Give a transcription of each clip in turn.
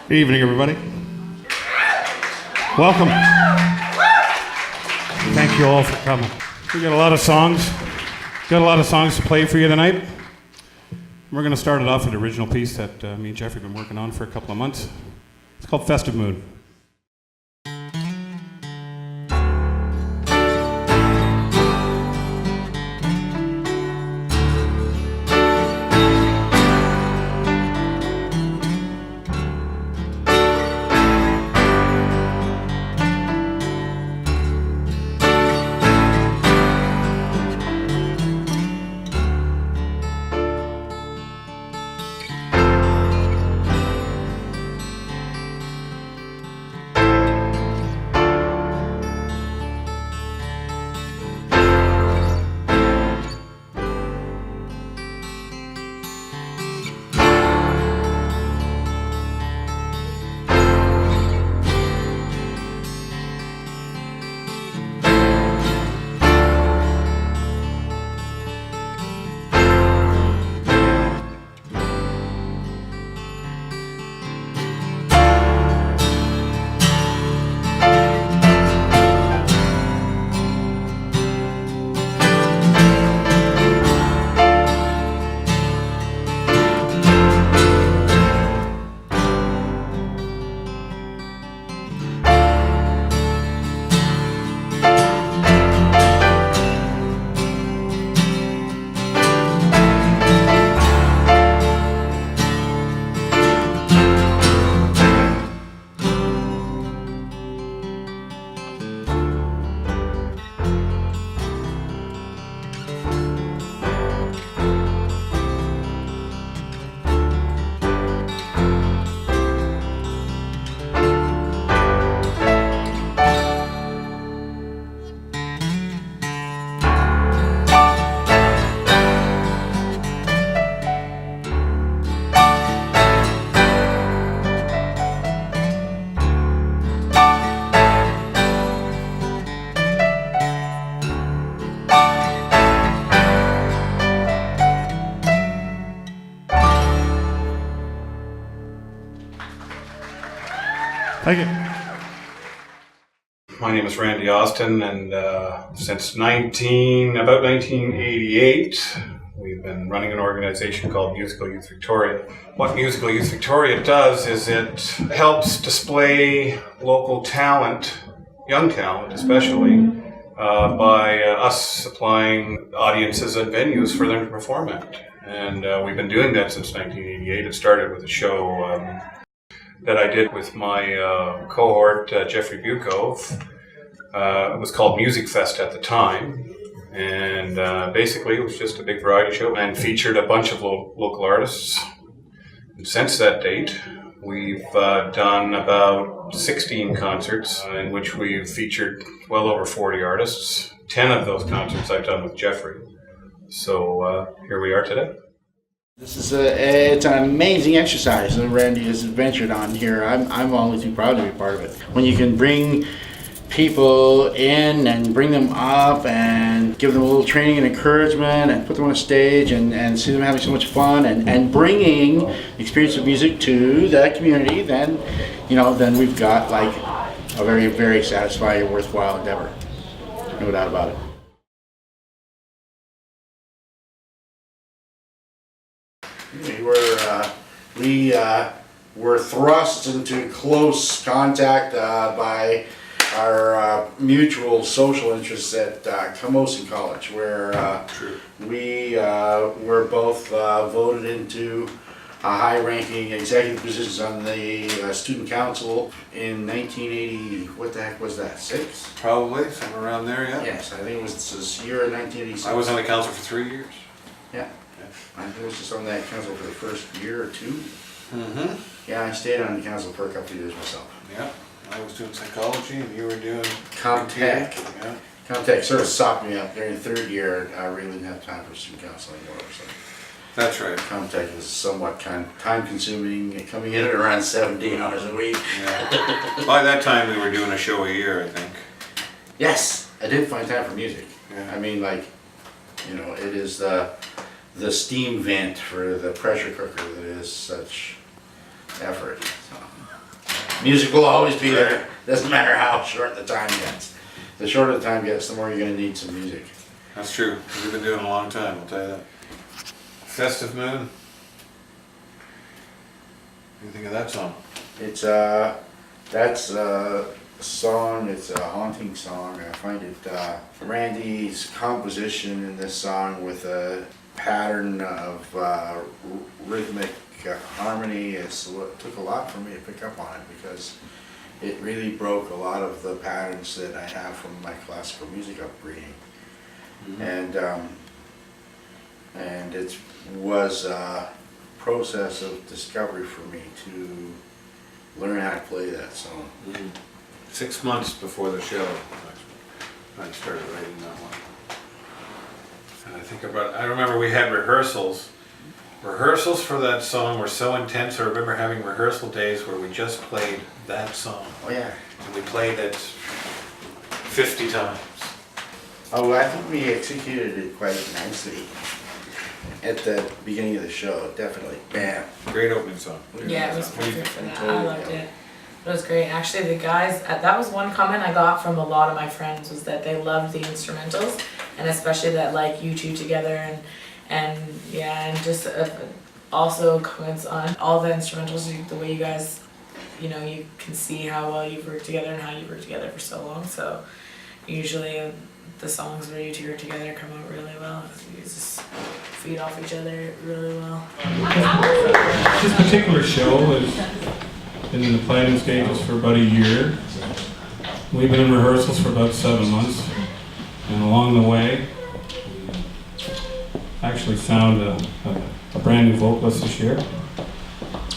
Good evening, everybody. Welcome. Thank you all for coming. We got a lot of songs. Got a lot of songs to play for you tonight. We're going to start it off with an original piece that me and Jeffrey have been working on for a couple of months. It's called Festive Mood. Thank you. My name is Randy Austin, and since about 1988, we've been running an organization called Musical Youth Victoria. What Musical Youth Victoria does is it helps display local talent, young talent especially, by us supplying audiences and venues for them to perform at. And we've been doing that since 1988. It started with a show that I did with my cohort, Jeffrey Bucove. It was called Music Fest at the time, and basically it was just a big variety show and featured a bunch of local artists. And since that date, we've done about 16 concerts in which we've featured well over 40 artists. 10 of those concerts I've done with Jeffrey. So here we are today. This is it's an amazing exercise that Randy has ventured on here. I'm only too proud to be part of it. When you can bring people in and bring them up and give them a little training and encouragement and put them on a stage and see them having so much fun and bringing the experience of music to that community, then we've got like a very, very satisfying, worthwhile endeavor. No doubt about it. We were thrust into close contact by our mutual social interests at Camosun College, where we were both voted into high-ranking executive positions on the student council in 1980. What the heck was that? 6? Probably somewhere around there. Yeah. Yes, I think it was this year in 1986. I was on the council for 3 years. Yeah. I think it was just on that council for the first year or two. Mm-hmm. Yeah, I stayed on the council for a couple of years myself. Yeah, I was doing psychology and you were doing Comtech. Yeah. Comtech sort of socked me up during the third year. I really didn't have time for student council anymore. So That's right. Comtech was somewhat time consuming, coming in at around 17 hours a week. Yeah. By that time we were doing a show a year, I think. Yes, I did find time for music. Yeah. I mean, like, it is the steam vent for the pressure cooker that is such effort. So. Music will always be there. Doesn't matter how short the time gets. The shorter the time gets, the more you're gonna need some music. That's true. We've been doing it a long time, I'll tell you that. Festive Moon. What do you think of that song? It's that's a song. It's a haunting song. I find it Randy's composition in this song with a pattern of rhythmic harmony. It's what took a lot for me to pick up on it because it really broke a lot of the patterns that I have from my classical music upbringing. Mm-hmm. And it was a process of discovery for me to learn how to play that song. 6 months before the show, I started writing that one. And I remember we had rehearsals. Rehearsals for that song were so intense. I remember having rehearsal days where we just played that song. Oh yeah. And we played it 50 times. Oh, I think we executed it quite nicely at the beginning of the show, definitely. Bam. Great opening song. Yeah, it was perfect for that. I loved it. It was great. Actually, the guys, that was one comment I got from a lot of my friends was that they loved the instrumentals, and especially that like you two together and just also comments on all the instrumentals, the way you guys, you know, you can see how well you've worked together and how you've worked together for so long. So usually the songs where you two are together come out really well. You just feed off each other really well. This particular show has been in the planning stages for about a year. We've been in rehearsals for about 7 months, and along the way, I actually found a brand new vocalist this year.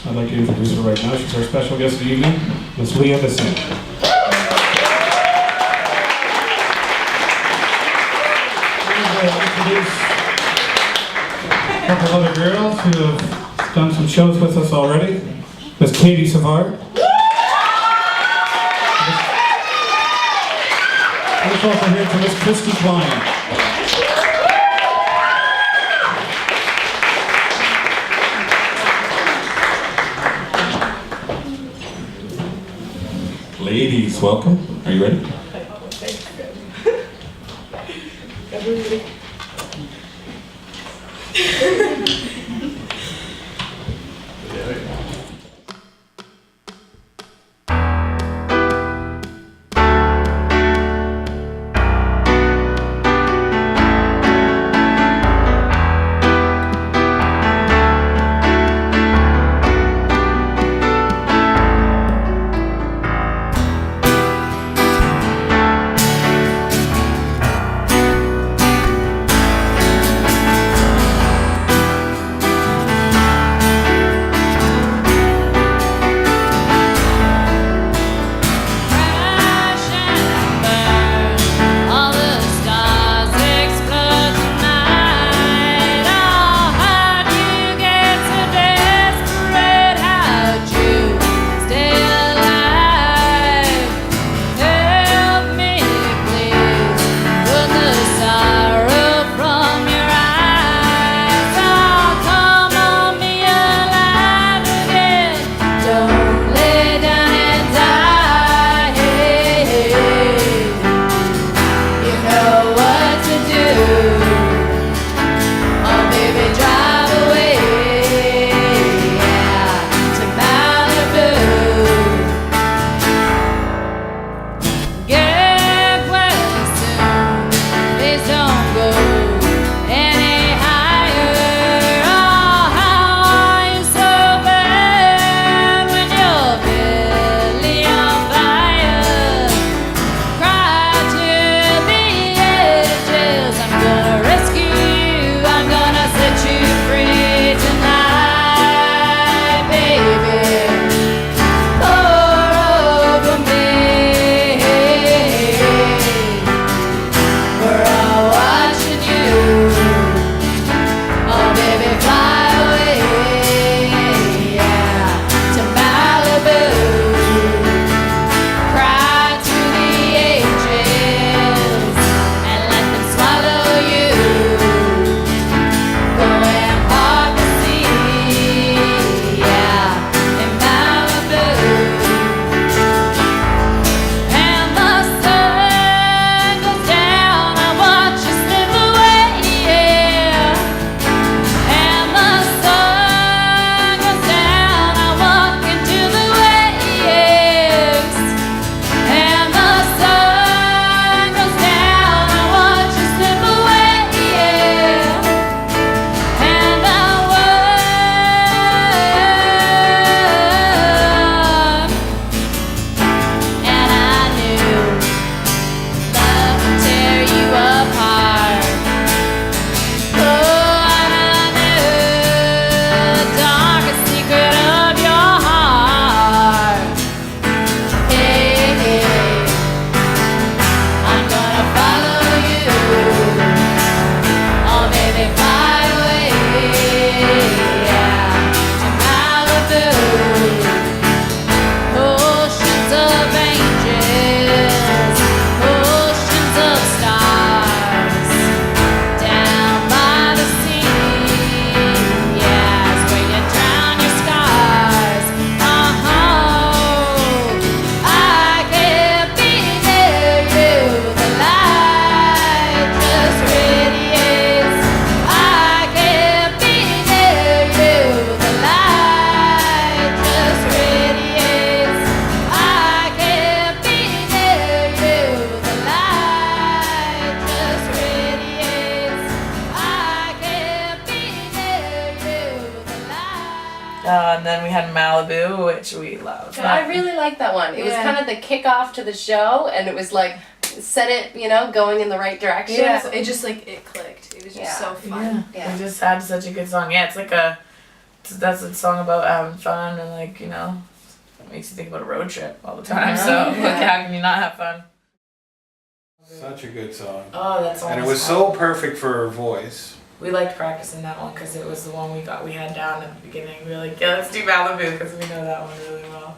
I'd like to introduce her right now. She's our special guest of the evening, Miss Leah Massine. Introduce a couple other girls who have done some shows with us already. Miss Kady Savard. Let's also hear from Miss Kristy Cline. Ladies, welcome. Are you ready? And then we had Malibu, which we loved. I really liked that one. It was kind of the kickoff to the show, and it was like set it, going in the right direction. Yeah, So it just it clicked. It was just so fun. Yeah. We just had such a good song. Yeah, it's like that's a song about having fun and it makes you think about a road trip all the time. So how can you not have fun? Such a good song. Oh, that song. And it was so perfect for her voice. We liked practicing that one because it was the one we had down at the beginning. We were like, yeah, let's do Malibu because we know that one really well.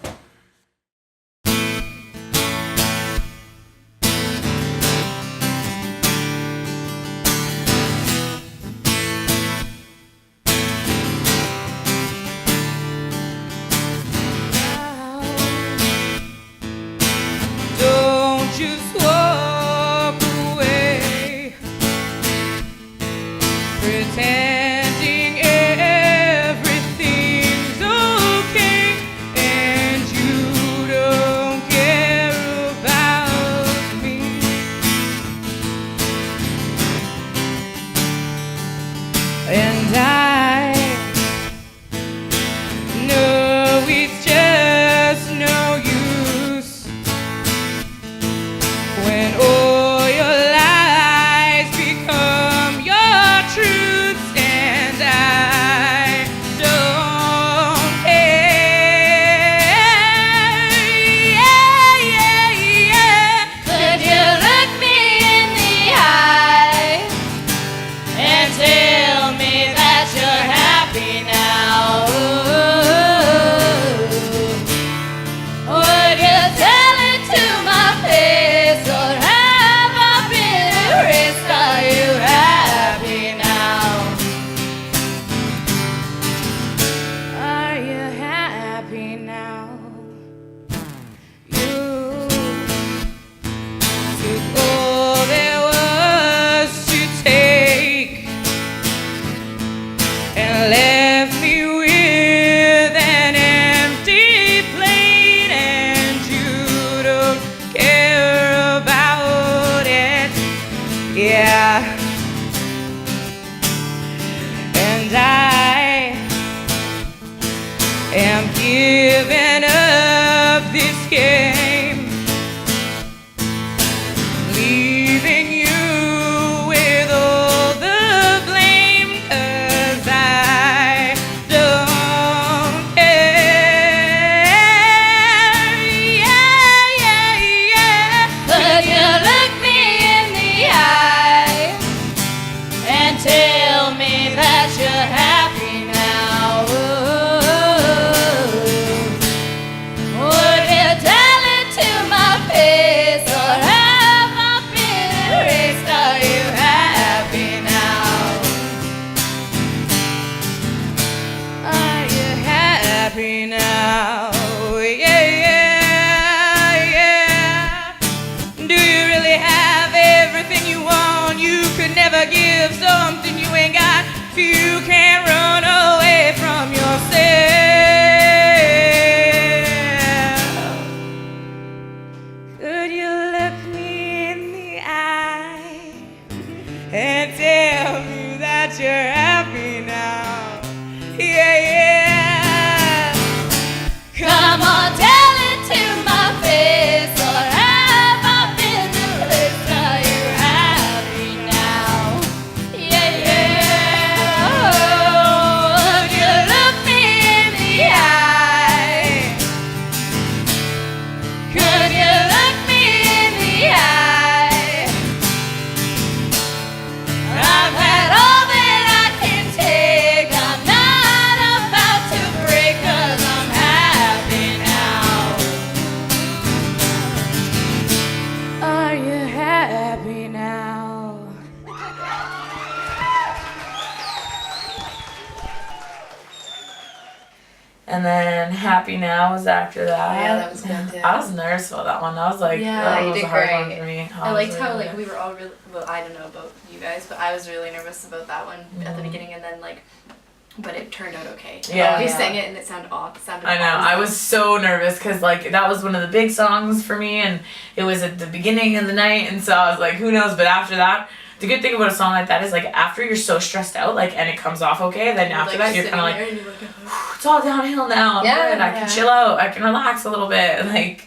And then Happy Now was after that. Yeah, that was good too. I was nervous about that one. I was like, Yeah, that you was did a hard great. one for me. I liked how we were all really, well, I don't know about you guys, but I was really nervous about that one at the beginning, and then but it turned out okay. Yeah. We sang it and it sounded awesome. I know. I was so nervous because that was one of the big songs for me, and it was at the beginning of the night, and so I was like, who knows? But after that, the good thing about a song like that is like after you're so stressed out, like, and it comes off okay, then after that you're kind of like, it's all downhill now. I'm Yeah, good. I can chill out. I can relax a little bit. Like.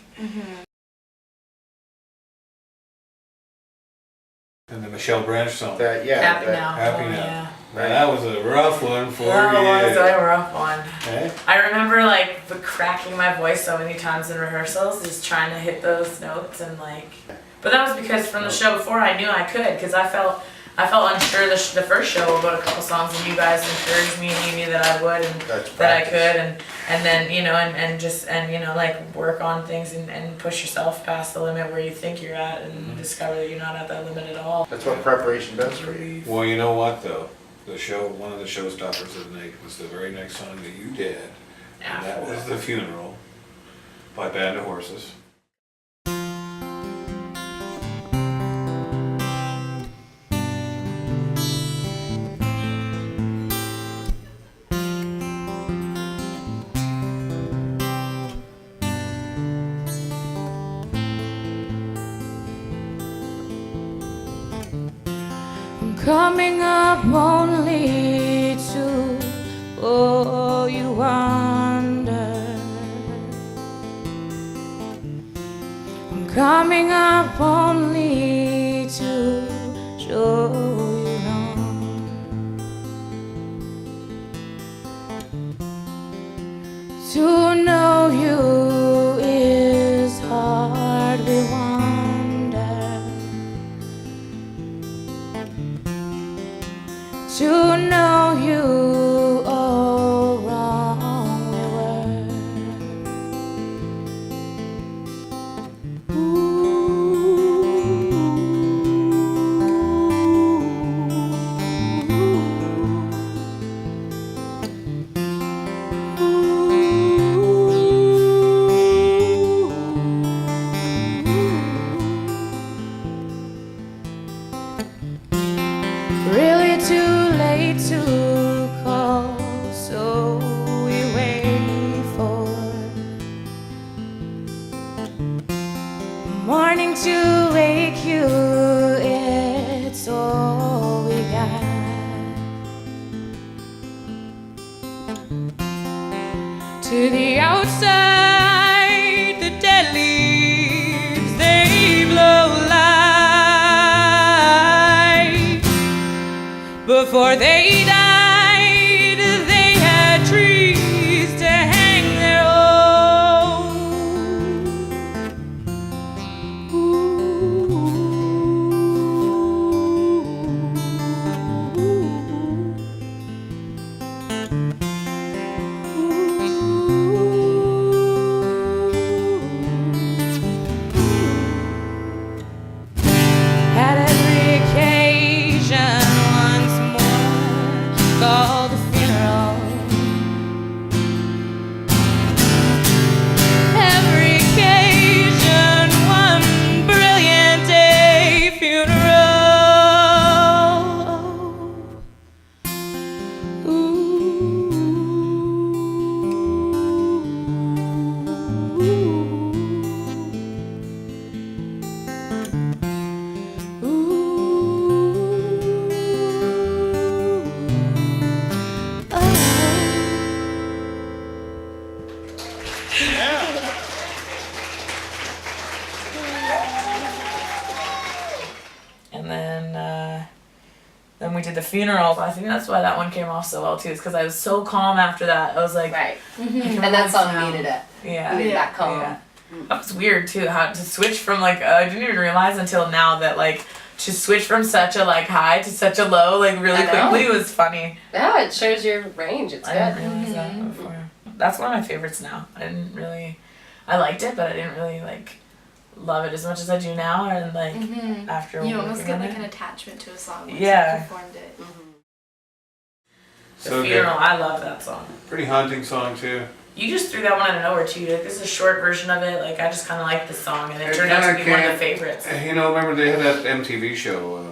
And the Michelle Branch song. That, yeah. Happy that- now. Happy Oh, Now. Yeah. Man, that was a rough one for That was you. a rough one. Eh? I remember like cracking my voice so many times in rehearsals, just trying to hit those notes and like. But that was because from the show before I knew I could, because I felt unsure the first show about a couple songs, and you guys encouraged me, and you knew that I would and That's that I practice. could, and then you know and you know like work on things and push yourself past the limit where you think you're at, and discover that you're not at that limit at all. That's what preparation does for you. Well, you know what though? One of the showstoppers of the night was the very next song that you did. And that was The Funeral by Band of Horses. Coming up only to oh you wonder. I'm coming up only to show you wrong. To know you is hard, we wonder. To know you, oh, wrong we really too late to call, so we wait for morning to wake you. It's all we got. To the outside, the dead leaves, they blow light. Before they died, they had trees to hang their own. At every occasion, once more, called a funeral. Every occasion, one brilliant day funeral. And then we did the funeral. I think that's why that one came off so well too. Is because I was so calm after that. I was like, Right. I can And that relax song now. needed it. Yeah. Needed that calm. Yeah. That was weird too. How to switch from like I didn't even realize until now that like to switch from such a like high to such a low like really I know. quickly was funny. Yeah, it shows your range. It's I good. didn't realize that before. That's one of my favorites now. I liked it, but I didn't really like love it as much as I do now. And like after You almost working get on like it. an attachment to a song once Yeah. you performed it. The So good. funeral. I love that song. Pretty haunting song too. You just threw that one out of nowhere too. Like this is a short version of it. Like I just kind of liked the song, and it It turned out to kinda be one of the came- favorites. You know, remember they had that MTV show,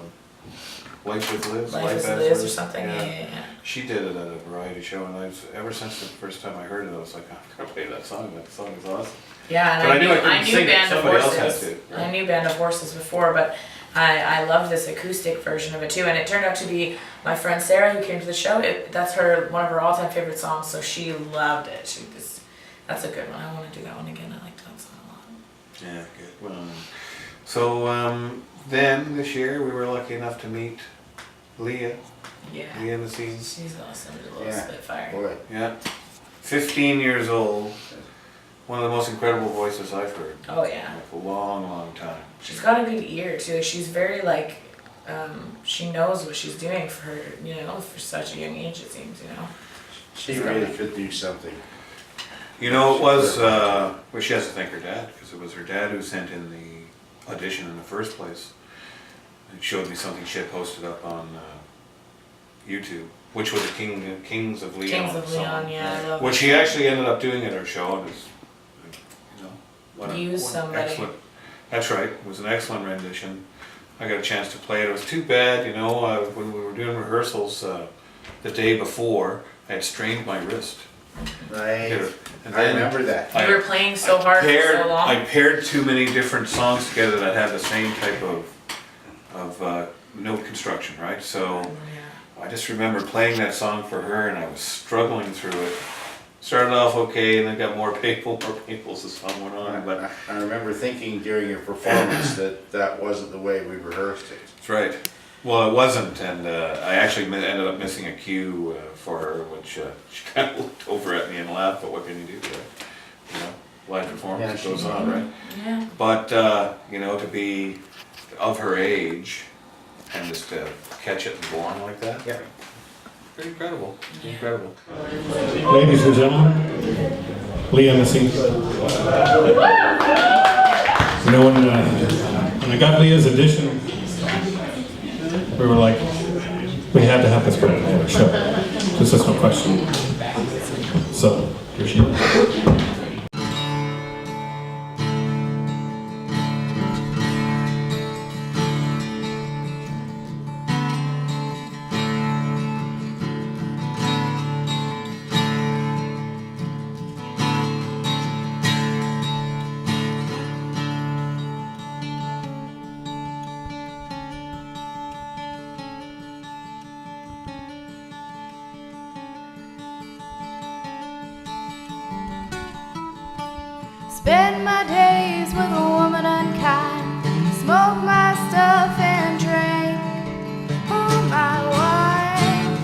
Life with Liz? Life is as Liz or something. Yeah. Yeah. She did it at a variety show, and ever since the first time I heard it, I was like, I'm gonna play that song. That song is awesome. Yeah, and But I knew I couldn't I knew sing it. Band of Somebody else Horses. had to, right? I knew Band of Horses before, but I love this acoustic version of it too, and it turned out to be my friend Sarah who came to the show. That's one of her all-time favorite songs, so she loved it. That's a good one. I want to do that one again. I liked that song a lot. Yeah, good. Well, so then this year we were lucky enough to meet Leah Yeah. Massine. She's awesome. A little Yeah. spitfire. Boy. Yeah, 15 years old. One of the most incredible voices I've heard. Oh yeah. Like a long, long time. She's got a good ear too. She's very she knows what she's doing for her, for such a young age it seems, She really could do something. You know, it was, well, she has to thank her dad, because it was her dad who sent in the audition in the first place. It showed me something she had posted up on YouTube, which was the Kings of Leon Kings of song. Leon, yeah, I love Which it. she actually ended up doing at her show, and it was, what Use what somebody. excellent. That's right, it was an excellent rendition. I got a chance to play it. It was too bad, when we were doing rehearsals the day before, I had strained my wrist. Right. And I then remember that. You were playing so hard for so long. I paired too many different songs together that had the same type of note construction, right? So I just remember playing that song for her, and I was struggling through it. Started off okay, and then got more painful as the song went on. But I remember thinking during your performance that wasn't the way we rehearsed it. that's right. Well, it wasn't, and I actually ended up missing a cue for her, which she kind of looked over at me and laughed. But what can you do? Live performance goes on, right? Yeah. But to be of her age and just to catch it and go on like that, Yeah. pretty incredible. Incredible. Ladies and gentlemen, Leah Massine. When I got Leah's audition, we were like, we had to have this girl on the show. Just no question. So, here she is. Spend my days with a woman unkind, smoke my stuff and drink all my wine.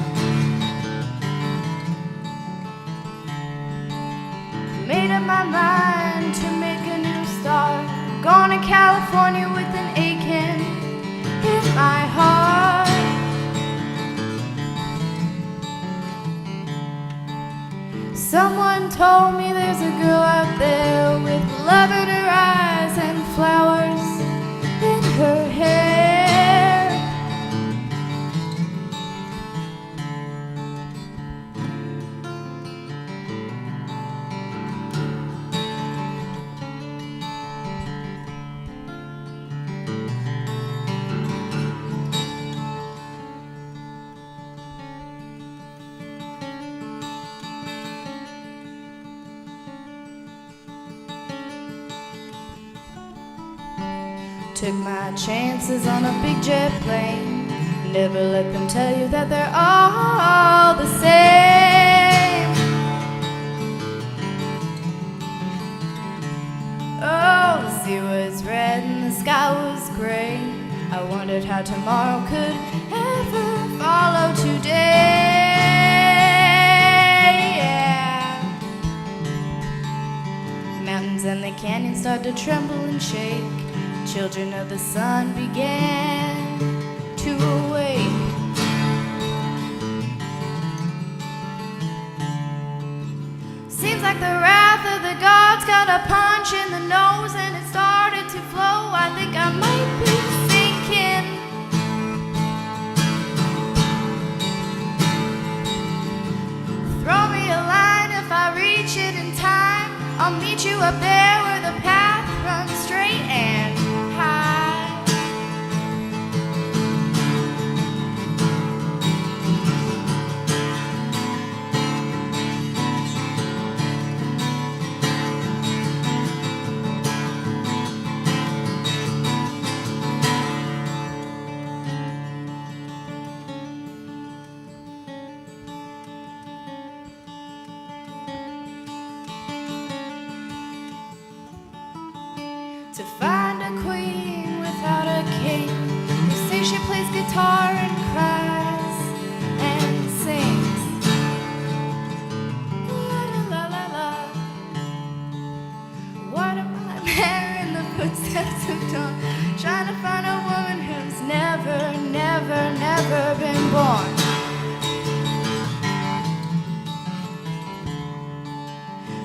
Made up my mind to make a new start, gone to California with an aching in my heart. Someone told me there's a girl out there with love in her eyes and flowers in her hair. Took my chances on a big jet plane. Never let them tell you that they're all the same. Oh, the sea was red and the sky was gray. I wondered how tomorrow could ever follow today. Yeah. The mountains and the canyons started to tremble and shake. Children of the sun began to awake. Seems like the wrath of the gods got a punch in the nose and it started to flow. I think I might be sinking. Throw me a line if I reach it in time. I'll meet you up there where the path runs straight and high. to find a queen without a king. They say she plays guitar and cries and sings. La la la la. What am I there in the footsteps of dawn, trying to find a woman who's never, never, never been born.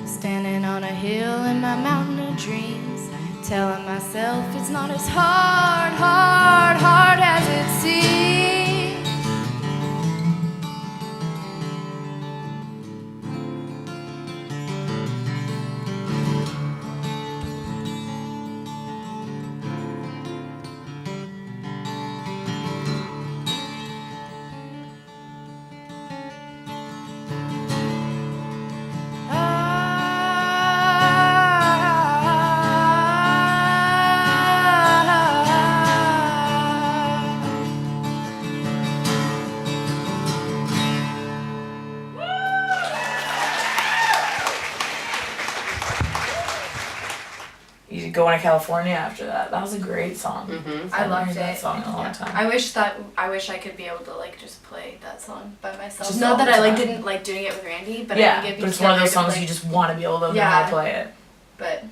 Standing on a hill in my mountain of dreams, telling myself it's not as hard, hard, hard as it seems. You going to California after that. That was a great song. I loved heard that it. song in a long time. I wish I could be able to like just play that song by myself. Just Not all that the I like time. didn't like doing it with Randy, but I Yeah, think it'd be but it's one of those together to songs play- you just want to be able to know Yeah. how to play it. But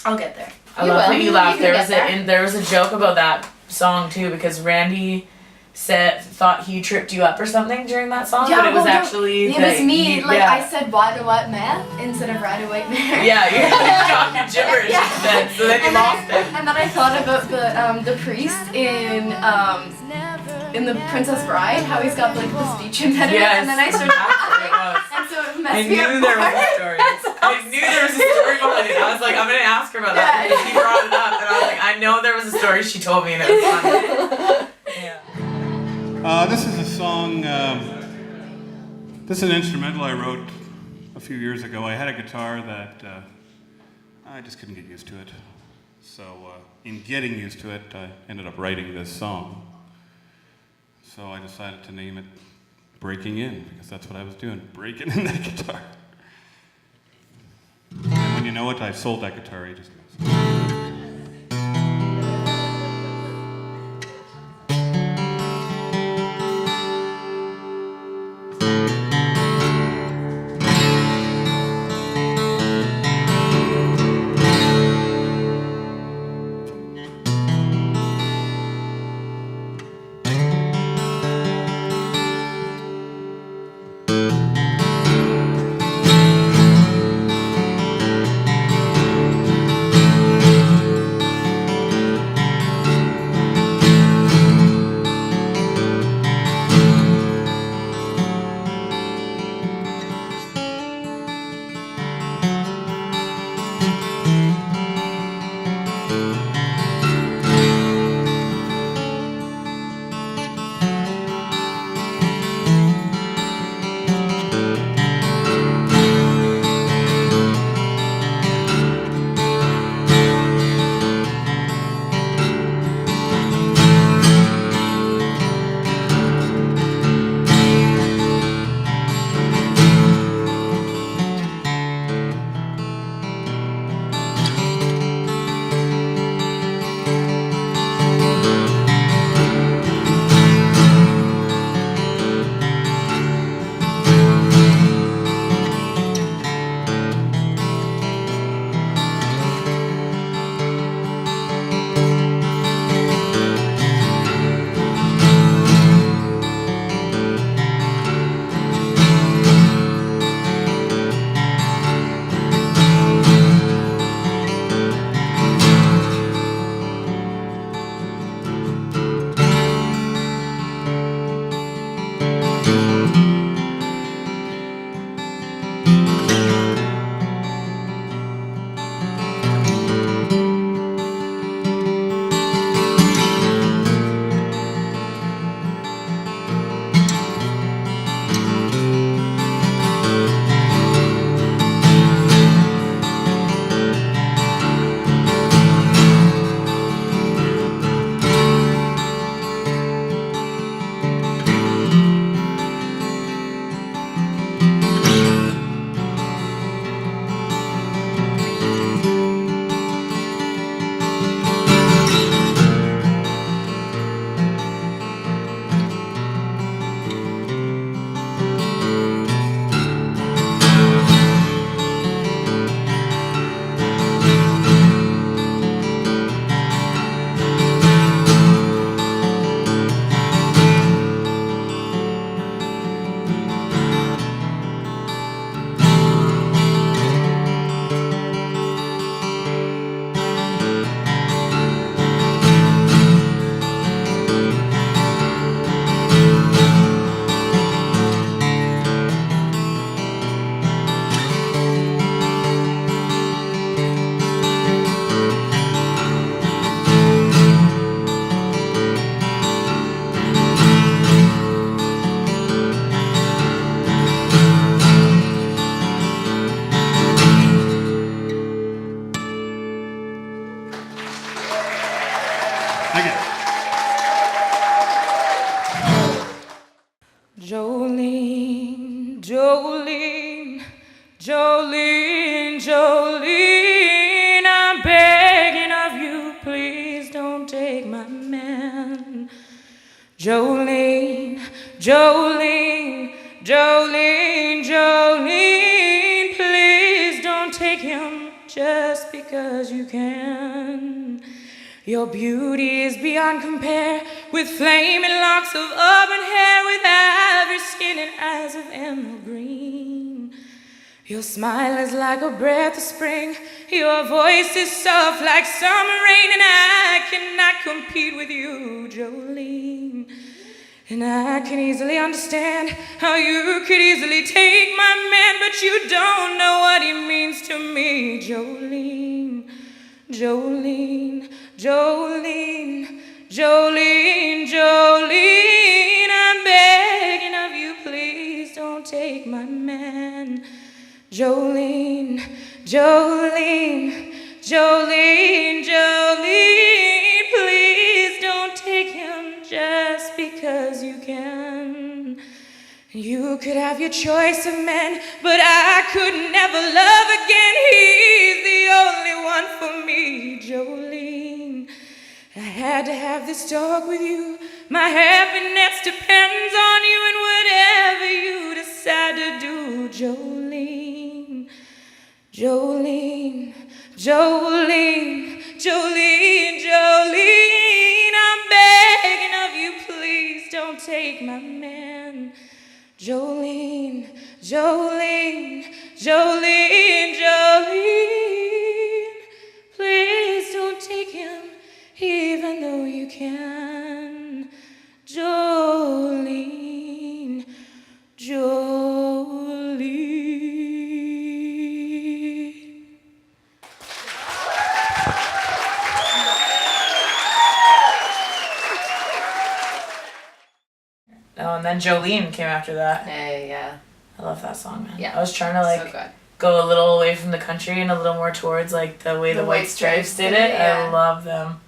I'll get there. I You love will. that you You laughed. can There get was there. there was a joke about that song too, because Randy thought he tripped you up or something during that song, but it was actually it that was me. you- Like yeah. I said, "What a what man" instead of "Ride a white mare." Yeah, you're talking gibberish Yeah. instead, so then you And lost it. And then I thought about the priest in the Princess Bride, how he's got like the speech impediment, Yes, and then I started that's what it was. and so it I messed me knew up there was more. a story. I knew there was a story behind it. I was like, I'm gonna ask her about that because she brought it up, and I was like, I know there was a story she told me, and it was funny. Yeah. This is a song, this is an instrumental I wrote a few years ago. I had a guitar that I just couldn't get used to it. So in getting used to it, I ended up writing this song. So I decided to name it Breaking In, because that's what I was doing, breaking in that guitar. And when you know it, I sold that guitar ages ago. Jolene, Jolene, I'm begging of you, please don't take my man. Jolene, Jolene, Jolene, Jolene, please don't take him just because you can. Your beauty is beyond compare, with flaming locks of auburn hair, with ivory skin and eyes of emerald green. Your smile is like a breath of spring, your voice is soft like summer rain, and I cannot compete with you, Jolene. And I can easily understand how you could easily take my man, but you don't know what he means to me, Jolene. Jolene, Jolene, Jolene, Jolene, I'm begging of you, please don't take my man. Jolene, Jolene, Jolene, Jolene, please don't take him just because you can. You could have your choice of men, but I could never love again. He's the only one for me, Jolene. I had to have this talk with you. My happiness depends on you, and whatever you decide to do, Jolene. Jolene, Jolene, Jolene, Jolene, I'm begging of you, please don't take my man. Jolene, Jolene, Jolene, Jolene, please don't take him, even though you can. Jolene, Jolene. Oh, and then Jolene came after that. Hey, yeah. I love that song, man. Yeah. I was trying to So good. go a little away from the country and a little more towards the way the White Stripes did it. Yeah. I love them.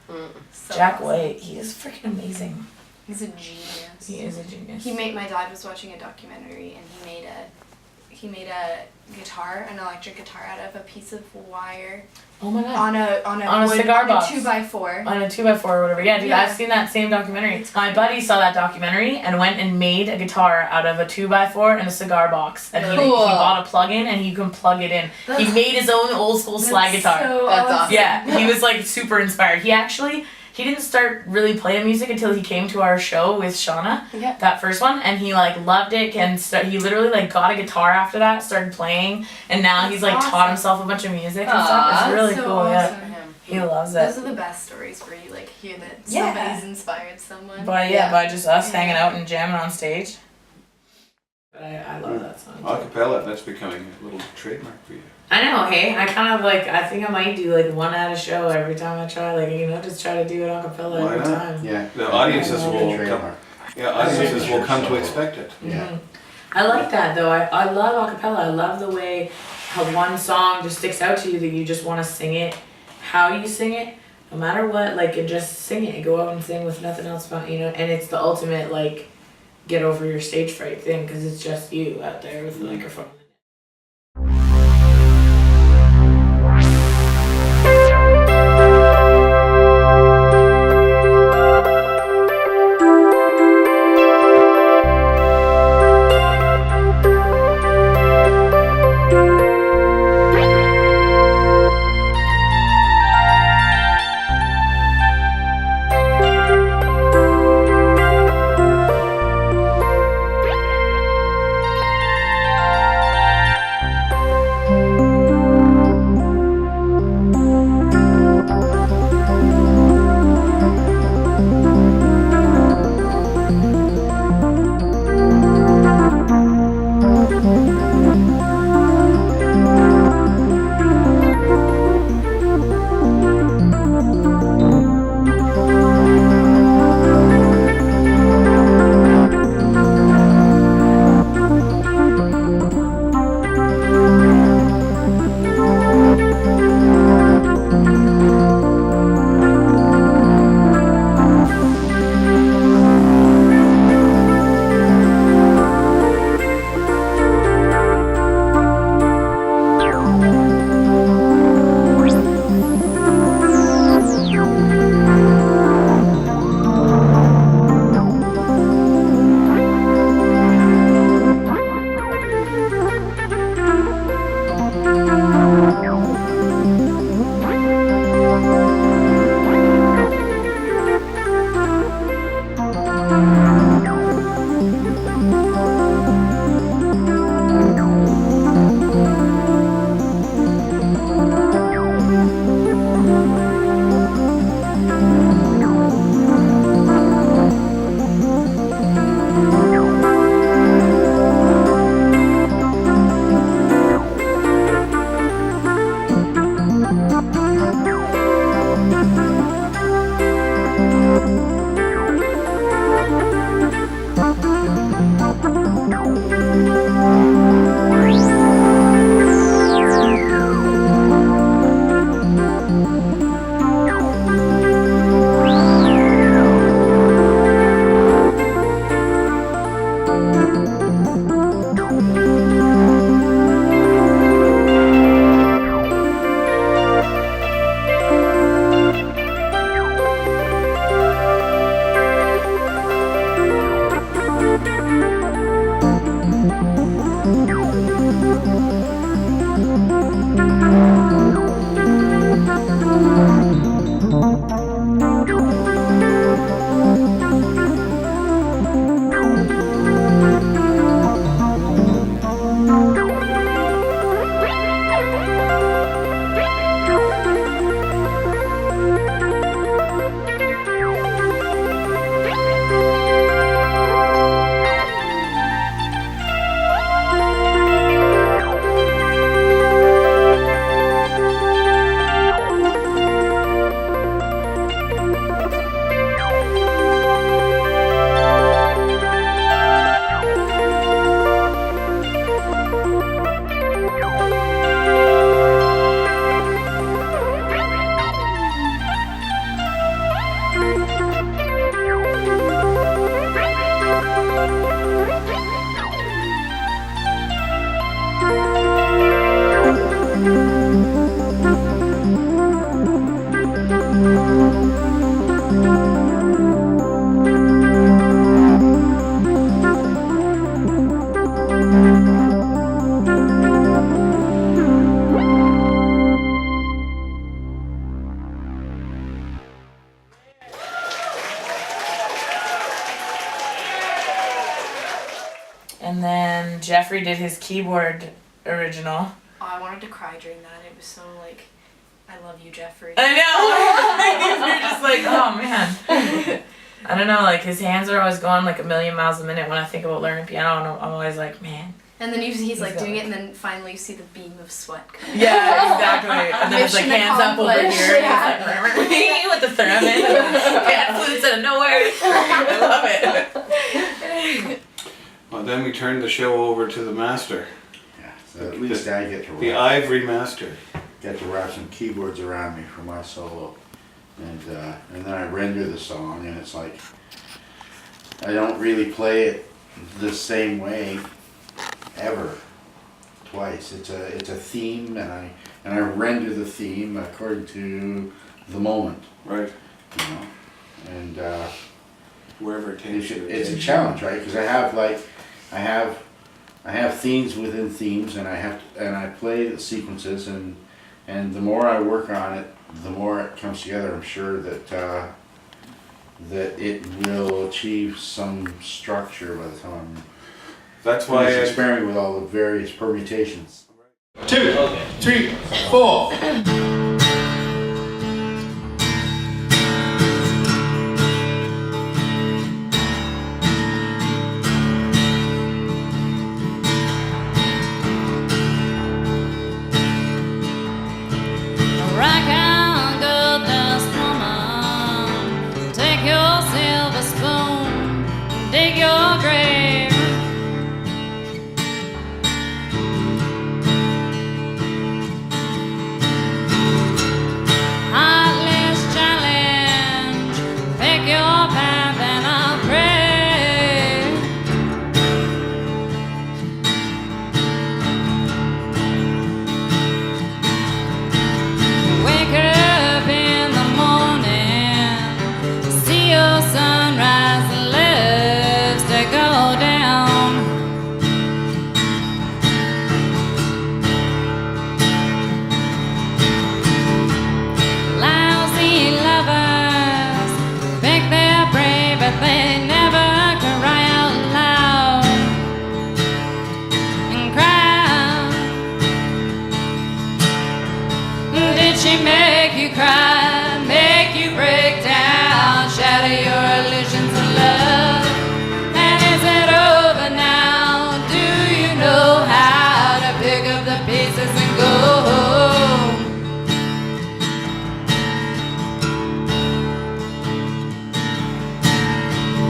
So Jack awesome. White, he is freaking amazing. He's a genius. He is a genius. My dad was watching a documentary and he made a guitar, an electric guitar out of a piece of wire Oh my god. on a On a cigar box. 2x4. On a 2x4 or whatever. Yeah, dude, Yeah. I've seen that same documentary. My buddy saw that documentary and went and made a guitar out of a 2x4 and a cigar box. And he Cool. bought a plug-in and you can plug it in. He made his own old school slide guitar. So That's awesome. Yeah, he was super inspired. He didn't start really playing music until he came to our show with Shana, Yeah. that first one, and he loved it, and he literally got a guitar after that, started playing, and now he's That's taught awesome. himself a bunch of music and Aw, stuff. It's really so cool. awesome. Yeah, he loves Those it. are the best stories where you hear that Yeah. somebody's inspired someone. By just us Yeah. hanging out and jamming on stage. But I love that song. Acapella, that's becoming a little trademark for you. I know, hey, I kind of I think I might do one at a show every time I try, just try to do it a cappella Why every not? time. Yeah. The audiences Good will come. trademark. Yeah, audiences will come to expect it. Yeah. I like that though. I love acapella. I love the way how one song just sticks out to you that you just want to sing it, how you sing it, no matter what. And just sing it. Go out and sing with nothing else but and it's the ultimate get over your stage fright thing because it's just you out there with the microphone. Jeffrey did his keyboard original. Oh, I wanted to cry during that. It was so like, I love you, Jeffrey. I know. You're just like, oh man. I don't know. Like his hands are always going like a million miles a minute when I think about learning piano. And I'm always like, man. And then he's like got doing it. it, and then finally you see the beam of sweat coming. Yeah, exactly. And then it's like Mission hands up over here. accomplished. And he's like with the theremin, pan flutes out of nowhere. I love it. Well, then we turned the show over to the master, Yeah, so at least I get to the wrap, ivory master. some keyboards around me for my solo, and then I render the song, and it's like I don't really play it the same way ever twice. It's a theme, and I render the theme according to the moment, Right. you know, and Wherever it takes you. it's a challenge, right? Because I have themes within themes, and I play the sequences, and the more I work on it, the more it comes together. I'm sure that it will achieve some structure by the time That's I'm why experimenting with all the various permutations. 2, 3, 4. Rock on, good dust woman. Take your silver spoon, dig your grave. Heartless challenge, pick your path and I'll pray. Wake up in the morning, see your sunrise and lives to go down. Lousy lovers pick their prey, but they never cry out loud and cry. Did she make you cry, make you break down, shatter your illusions of love? And is it over now? Do you know how to pick up the pieces and go home?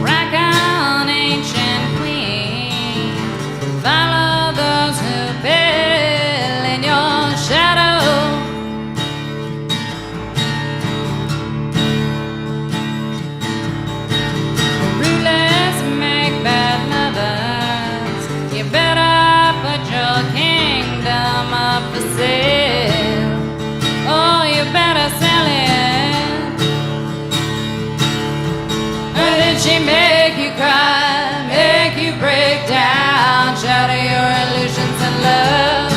Rock on, ancient queen, follow those who build in your shadow. Rulers make bad lovers. You better put your kingdom up for sale. Oh, you better sell it. Or did she make you cry, make you break down, shatter your illusions of love?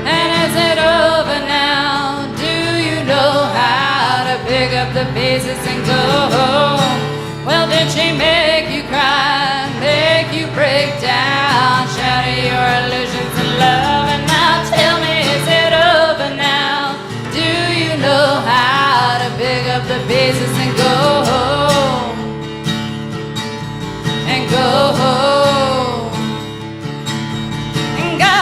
And is it over now? Do you know how to pick up the pieces and go home? Well, did she make you cry, make you break down, shatter your illusions of love? And now tell me, is it over now? Do you know how to pick up the pieces and go home? And go home. And go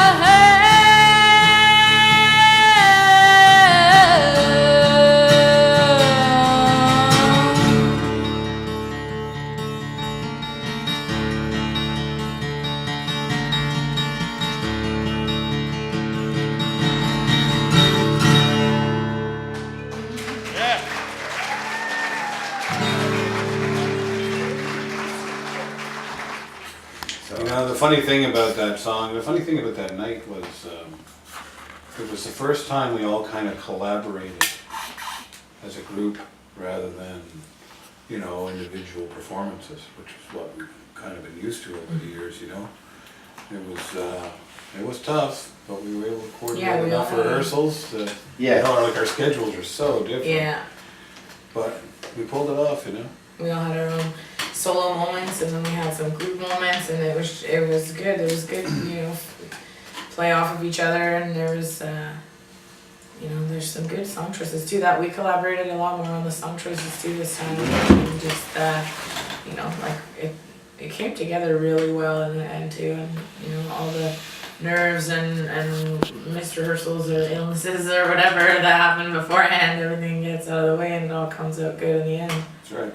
You know, the funny thing about that song, the funny thing about that night was it was the first time we all kind of collaborated as a group rather than, you know, individual performances, which is what we've kind of been used to over the years, you know. It was tough, but we were able to coordinate Yeah, we enough all- rehearsals that, Yeah. you know, like our schedules are so different. Yeah. But we pulled it off, you know. We all had our own. solo moments, and then we had some group moments, and it was good. It was good, play off of each other, and there was there's some good song choices too. That we collaborated a lot more on the song choices too this time, and just it came together really well in the end too, and all the nerves and missed rehearsals or illnesses or whatever that happened beforehand, everything gets out of the way and it all comes out good in the end. That's right.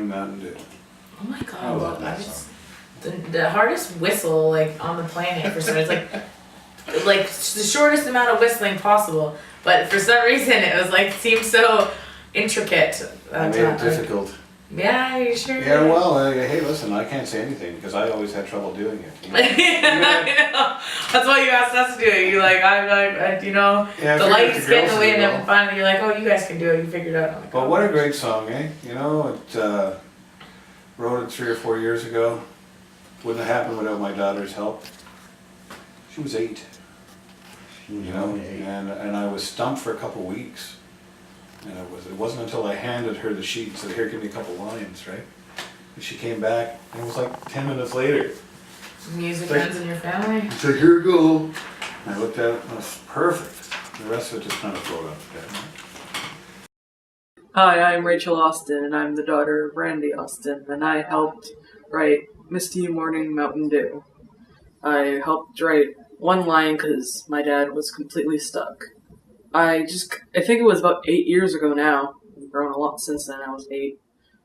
Morning Mountain Dew. Oh my god, I love that I song. the hardest whistle like on the planet for some reason. It's like the shortest amount of whistling possible, but for some reason it was like seemed so intricate. I made it difficult. Yeah, you sure? Yeah, well, hey, listen, I can't say anything because I always had trouble doing it. You know? I know. That's why you asked us to do it. You like, you know, Yeah, I the figured lights the get in girls the way, would and then know. finally you're like, oh, you guys can do it. You figured it out. I'm like, But oh. what a great song, eh? You know, it wrote it 3 or 4 years ago. Wouldn't have happened without my daughter's help. She was 8, you know, and I was stumped for a couple weeks. And it wasn't until I handed her the sheet and said, here, give me a couple lines, right? And she came back, and it was like 10 minutes later. Music Like- runs in your family. She said, here you go. And I looked at it, and it was perfect. The rest of it just kind of flowed out the bed. Hi, I'm Rachel Austin, and I'm the daughter of Randy Austin, and I helped write Misty Morning Mountain Dew. I helped write one line because my dad was completely stuck. I think it was about 8 years ago now. I've grown a lot since then. I was 8.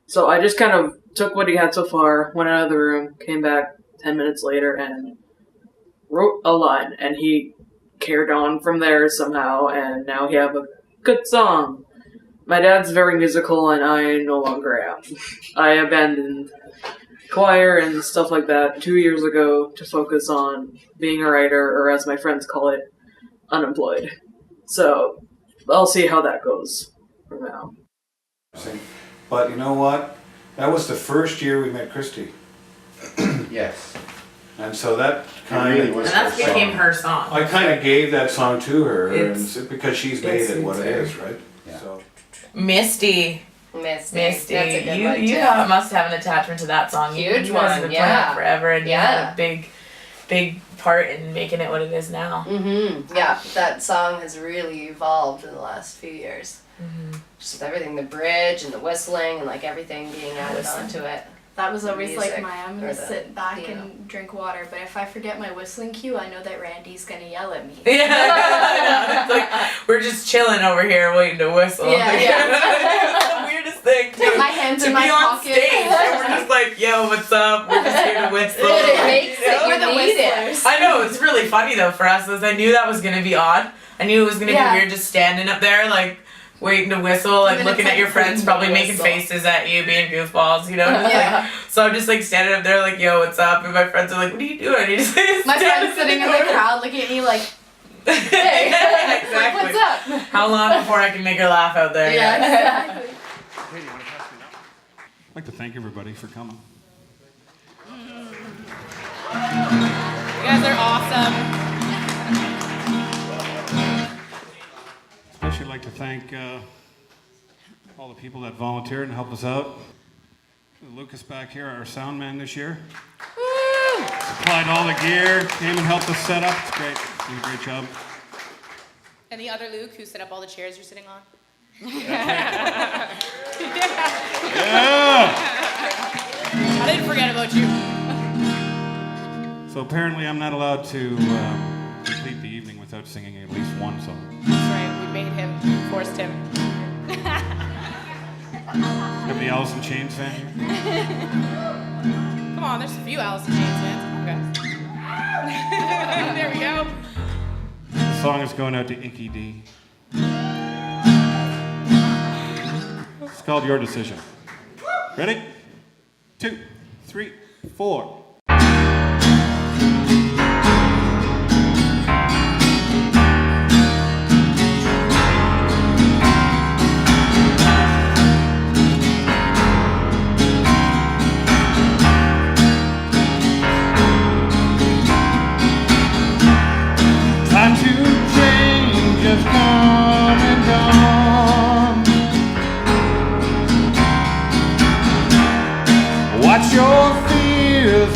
So I just kind of took what he had so far, went out of the room, came back 10 minutes later, and wrote a line. And he carried on from there somehow, and now we have a good song. My dad's very musical, and I no longer am. I abandoned choir and stuff like that 2 years ago to focus on being a writer, or as my friends call it, unemployed. So, I'll see how that goes from now. But you know what? That was the first year we met Kristy. Yes. And so that really And was that her became song. her song. I kind of gave that song to her, It's- and because she's made it what it it's- is, right? Yeah. So Misty. Misty, That's a good you one, you too. must have an attachment to that song. Huge you guys have one, been playing yeah. it forever, and you Yeah. had a big part in making it what it is now. Yeah, that song has really evolved in the last few years. Just with everything, the bridge and the whistling and like everything being added onto it. That was always Music like I'm or gonna the sit back piano. and drink water, but if I forget my whistling cue, I know that Randy's gonna yell at me. Yeah, I know. It's like we're just chilling over here waiting to whistle. Yeah, It's the weirdest thing Put my hands to in be my on pocket. stage and we're just like, yo, what's up? We're just here to whistle. But it makes You know? it, We're the you need it. whistlers. I know, it's really funny though for us, as I knew that was gonna be odd. I knew it was gonna Yeah. be weird just standing up there like waiting to whistle, like Even looking it's at your like friends probably making whistle. faces at you, being goofballs, you know? Just Yeah. like, so I'm just like standing up there like, yo, what's up? And my friends are like, what are you doing? You just My friend's sitting in the crowd looking at me like, hey, like, exactly. what's up? How long before I can make her laugh out there? Yeah, exactly. Hey, you want to pass me that? I'd like to thank everybody for coming. You guys are awesome. Especially like to thank all the people that volunteered and helped us out. Lucas back here, our sound man this year. Supplied all the gear, came and helped us set up. It's great. Did a great job. And the other Luke who set up all the chairs you're sitting on. Yeah! I didn't forget about you. So apparently I'm not allowed to complete the evening without singing at least one song. That's right, we made him, forced him. Have the Alice in Chains fan here? Come on, there's a few Alice in Chains fans. Come on, guys. There we go. The song is going out to Inky D. It's called Your Decision. Ready? 2, 3, 4. Time to change has come and gone. Watch your fears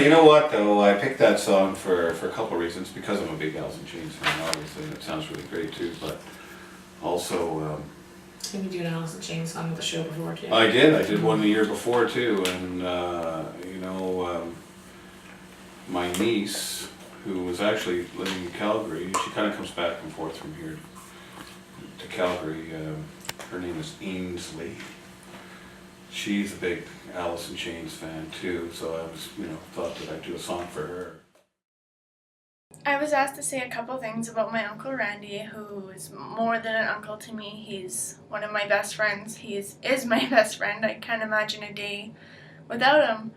You know what though, I picked that song for a couple of reasons, because I'm a big Alice in Chains fan, obviously, and it sounds really great too, but also, Can you do an Alice in Chains song with the show before too? I did one the year before too, and my niece, who was actually living in Calgary, she kind of comes back and forth from here to Calgary, her name is Ainsley. She's a big Alice in Chains fan too, so I was, thought that I'd do a song for her. I was asked to say a couple things about my Uncle Randy, who is more than an uncle to me. He's one of my best friends. He is my best friend. I can't imagine a day without him.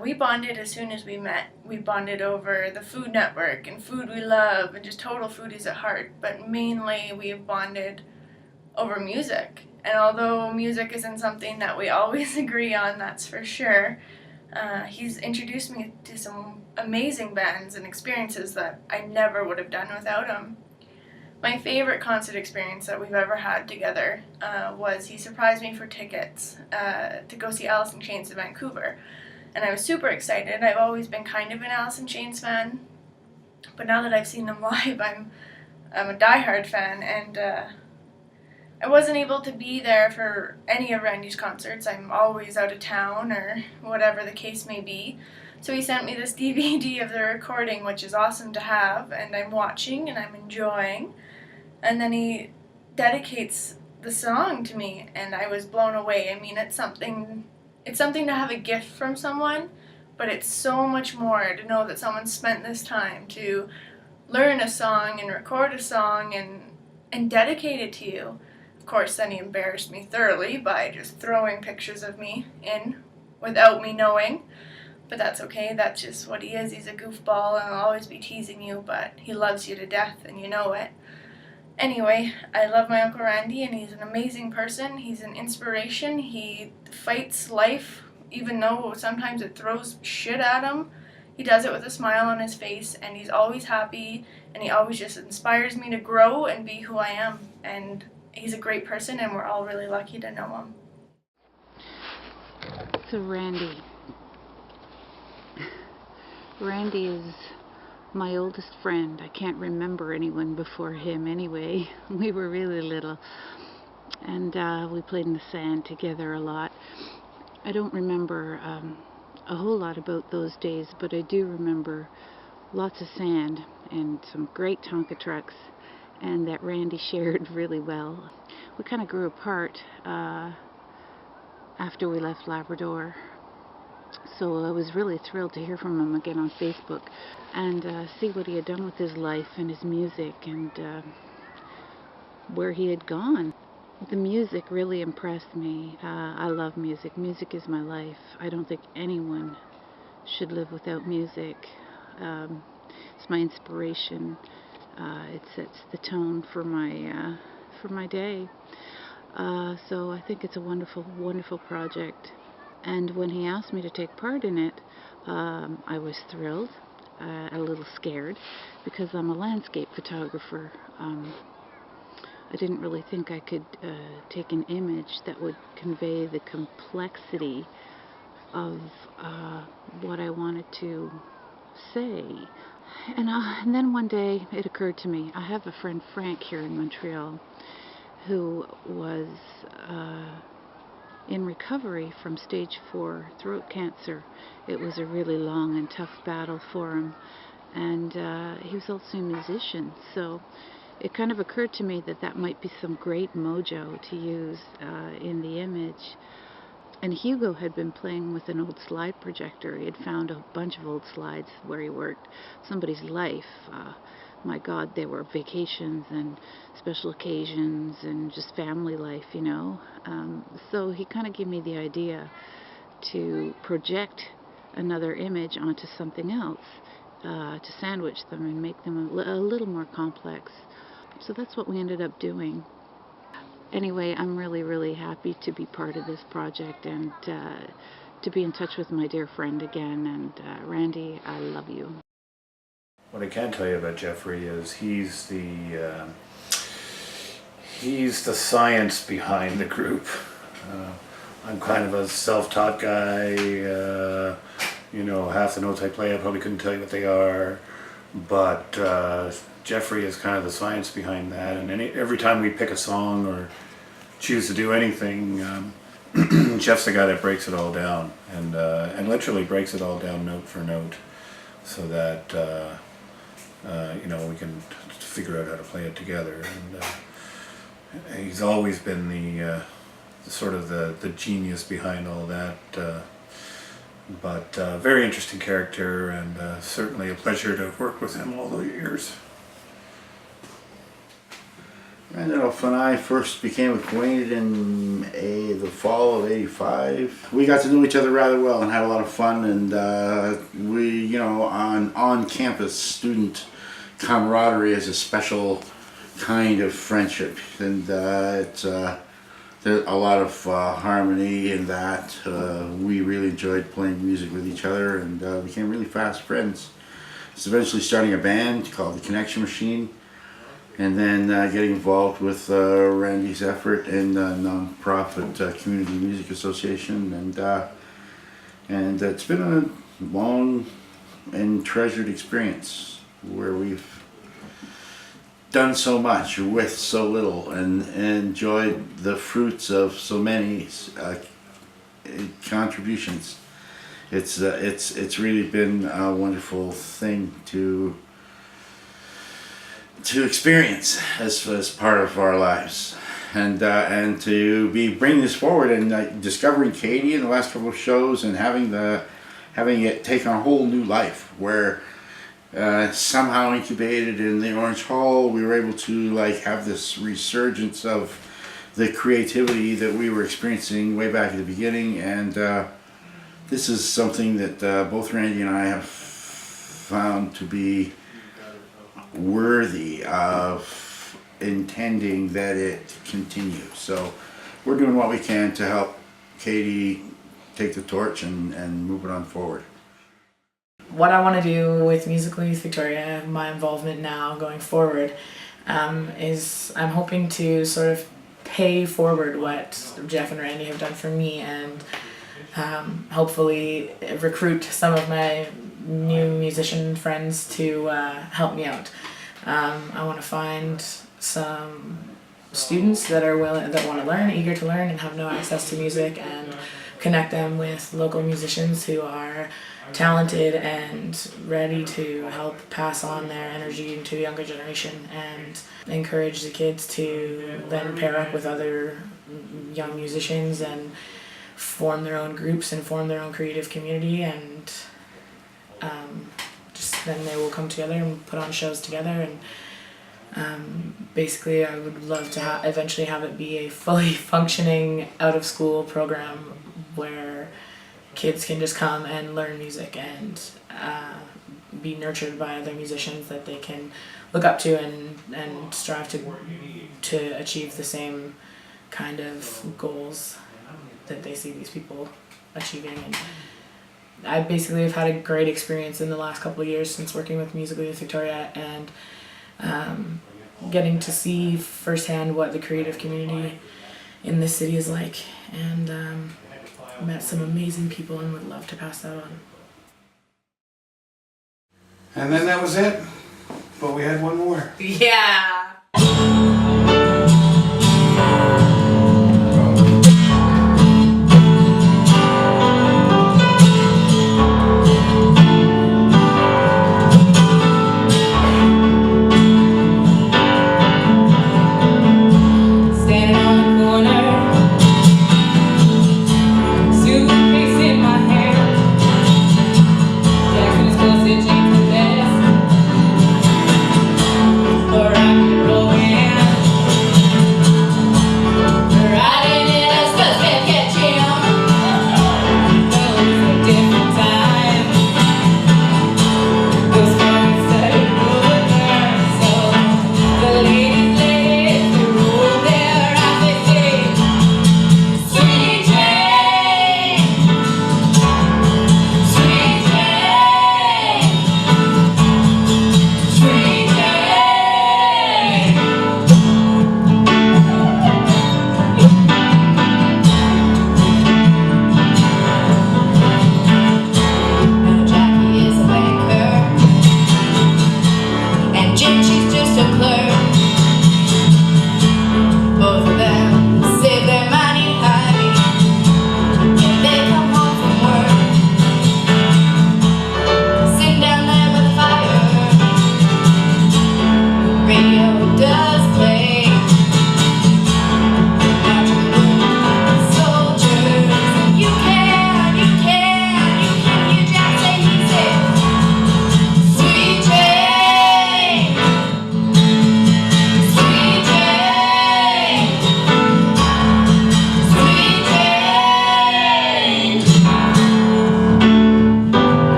We bonded as soon as we met. We bonded over the Food Network and food we love and just total foodies at heart. But mainly we've bonded over music. And although music isn't something that we always agree on, that's for sure, he's introduced me to some amazing bands and experiences that I never would have done without him. My favorite concert experience that we've ever had together was he surprised me for tickets to go see Alice in Chains in Vancouver. And I was super excited. I've always been kind of an Alice in Chains fan, but now that I've seen them live, I'm a diehard fan, and I wasn't able to be there for any of Randy's concerts. I'm always out of town or whatever the case may be. So he sent me this DVD of the recording, which is awesome to have, and I'm watching and I'm enjoying. And then he dedicates the song to me, and I was blown away. I mean, it's something to have a gift from someone, but it's so much more to know that someone spent this time to learn a song and record a song and dedicate it to you. Of course, then he embarrassed me thoroughly by just throwing pictures of me in without me knowing. But that's okay, that's just what he is. He's a goofball and he'll always be teasing you, but he loves you to death and you know it. Anyway, I love my Uncle Randy and he's an amazing person. He's an inspiration. He fights life even though sometimes it throws shit at him. He does it with a smile on his face and he's always happy and he always just inspires me to grow and be who I am. And he's a great person and we're all really lucky to know him. So Randy is my oldest friend. I can't remember anyone before him anyway. We were really little and we played in the sand together a lot. I don't remember a whole lot about those days, but I do remember lots of sand and some great Tonka trucks, and that Randy shared really well. We kind of grew apart after we left Labrador. So I was really thrilled to hear from him again on Facebook and see what he had done with his life and his music and where he had gone. The music really impressed me. I love music. Music is my life. I don't think anyone should live without music. It's my inspiration. It sets the tone for my day. So I think it's a wonderful, wonderful project. And when he asked me to take part in it, I was thrilled. a little scared because I'm a landscape photographer. I didn't really think I could take an image that would convey the complexity of what I wanted to say. And then one day it occurred to me, I have a friend Frank here in Montreal who was in recovery from stage 4 throat cancer. It was a really long and tough battle for him, and he was also a musician, so it kind of occurred to me that that might be some great mojo to use in the image. And Hugo had been playing with an old slide projector. He had found a bunch of old slides where he worked. Somebody's life. My God, they were vacations and special occasions and just family life, you know. So he kind of gave me the idea to project another image onto something else, to sandwich them and make them a little more complex. So that's what we ended up doing. Anyway, I'm really, really happy to be part of this project and to be in touch with my dear friend again. And Randy, I love you. What I can tell you about Jeffrey is he's the science behind the group. I'm kind of a self-taught guy. You know, half the notes I play, I probably couldn't tell you what they are. But Jeffrey is kind of the science behind that. And every time we pick a song or choose to do anything, Jeff's the guy that breaks it all down and literally breaks it all down note for note, so that you know, we can figure out how to play it together. And he's always been the sort of the genius behind all that. But very interesting character, and certainly a pleasure to work with him all the years. Randolph and I first became acquainted in the fall of '85. We got to know each other rather well and had a lot of fun, and we, you know, on-campus student camaraderie is a special kind of friendship, and it's there's a lot of harmony in that. We really enjoyed playing music with each other and became really fast friends. It's eventually starting a band called The Connection Machine, and then getting involved with Randy's effort in the non-profit Community Music Association, and it's been a long and treasured experience where we've done so much with so little and enjoyed the fruits of so many contributions. It's really been a wonderful thing to experience as part of our lives, and to be bringing this forward and discovering Kady in the last couple of shows and having it take on a whole new life where somehow incubated in the Orange Hall, we were able to have this resurgence of the creativity that we were experiencing way back at the beginning, and this is something that both Randy and I have found to be worthy of intending that it continue. So we're doing what we can to help Kady take the torch and move it on forward. What I want to do with Musical Youth Victoria, my involvement now going forward, is I'm hoping to sort of pay forward what Jeff and Randy have done for me, and hopefully recruit some of my new musician friends to help me out. I want to find some students that are that want to learn, eager to learn, and have no access to music, and connect them with local musicians who are talented and ready to help pass on their energy to the younger generation, and encourage the kids to then pair up with other young musicians and form their own groups and form their own creative community, and just then they will come together and put on shows together. And basically I would love to eventually have it be a fully functioning out of school program where kids can just come and learn music and be nurtured by other musicians that they can look up to and strive to achieve the same kind of goals that they see these people achieving. And I basically have had a great experience in the last couple of years since working with Musical Youth Victoria, and getting to see firsthand what the creative community in this city is like, and met some amazing people and would love to pass that on. And then that was it. But we had one more. Yeah.